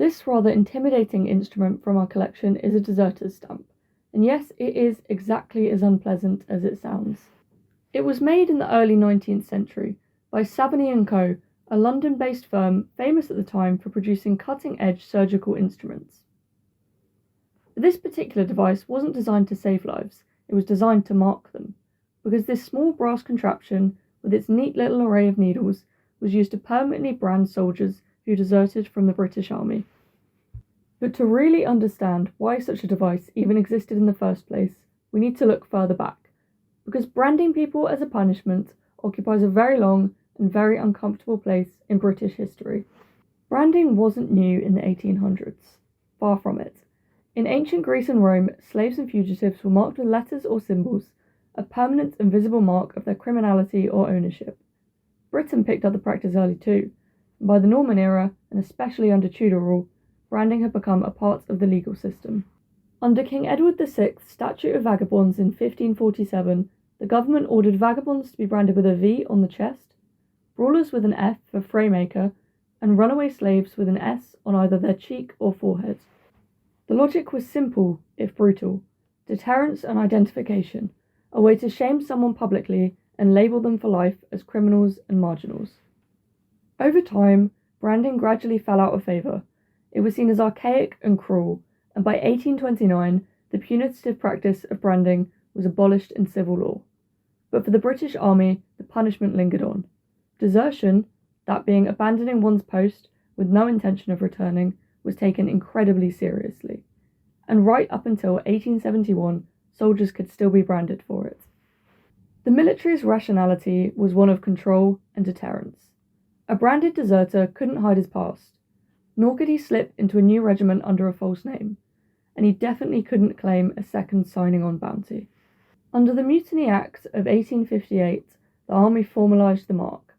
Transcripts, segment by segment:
This rather intimidating instrument from our collection is a deserter's stamp, and yes, it is exactly as unpleasant as it sounds. It was made in the early 19th century by Savany & Co., a London-based firm famous at the time for producing cutting-edge surgical instruments. But this particular device wasn't designed to save lives, it was designed to mark them, because this small brass contraption, with its neat little array of needles, was used to permanently brand soldiers who deserted from the British Army. But to really understand why such a device even existed in the first place, we need to look further back, because branding people as a punishment occupies a very long and very uncomfortable place in British history. Branding wasn't new in the 1800s, far from it. In ancient Greece and Rome, slaves and fugitives were marked with letters or symbols, a permanent and visible mark of their criminality or ownership. Britain picked up the practice early too, and by the Norman era, and especially under Tudor rule, branding had become a part of the legal system. Under King Edward VI's Statute of Vagabonds in 1547, the government ordered vagabonds to be branded with a V on the chest, brawlers with an F for fraymaker, and runaway slaves with an S on either their cheek or forehead. The logic was simple, if brutal: deterrence and identification, a way to shame someone publicly and label them for life as criminals and marginals. Over time, branding gradually fell out of favour. It was seen as archaic and cruel, and by 1829, the punitive practice of branding was abolished in civil law. But for the British Army, the punishment lingered on. Desertion, that being abandoning one's post with no intention of returning, was taken incredibly seriously. And right up until 1871, soldiers could still be branded for it. The military's rationality was one of control and deterrence. A branded deserter couldn't hide his past, nor could he slip into a new regiment under a false name, and he definitely couldn't claim a second signing-on bounty. Under the Mutiny Act of 1858, the army formalised the mark,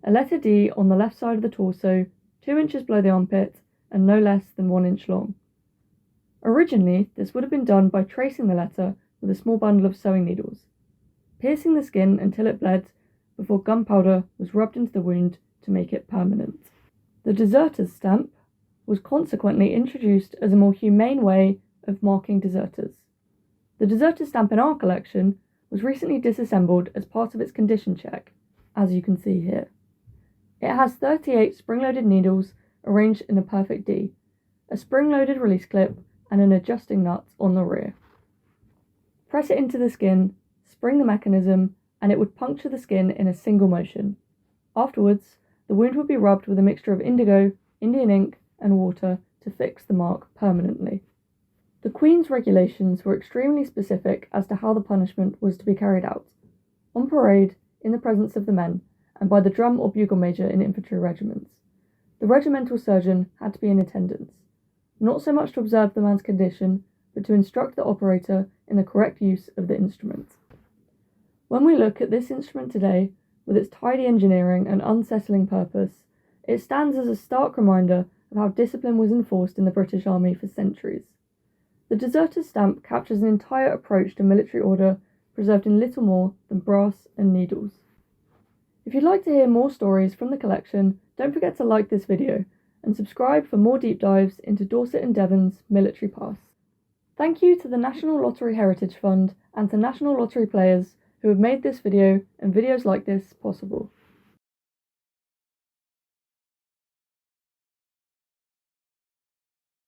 a letter D on the left side of the torso, 2 inches below the armpit, and no less than 1 inch long. Originally, this would have been done by tracing the letter with a small bundle of sewing needles, piercing the skin until it bled before gunpowder was rubbed into the wound to make it permanent. The deserter's stamp was consequently introduced as a more humane way of marking deserters. The deserter stamp in our collection was recently disassembled as part of its condition check, as you can see here. It has 38 spring-loaded needles arranged in a perfect D, a spring-loaded release clip, and an adjusting nut on the rear. Press it into the skin, spring the mechanism, and it would puncture the skin in a single motion. Afterwards, the wound would be rubbed with a mixture of indigo, Indian ink, and water to fix the mark permanently. The Queen's regulations were extremely specific as to how the punishment was to be carried out: on parade, in the presence of the men, and by the drum or bugle major in infantry regiments. The regimental surgeon had to be in attendance, not so much to observe the man's condition, but to instruct the operator in the correct use of the instrument. When we look at this instrument today, with its tidy engineering and unsettling purpose, it stands as a stark reminder of how discipline was enforced in the British Army for centuries. The deserter's stamp captures an entire approach to military order preserved in little more than brass and needles. If you'd like to hear more stories from the collection, don't forget to like this video and subscribe for more deep dives into Dorset and Devon's military past. Thank you to the National Lottery Heritage Fund and to National Lottery players who have made this video and videos like this possible.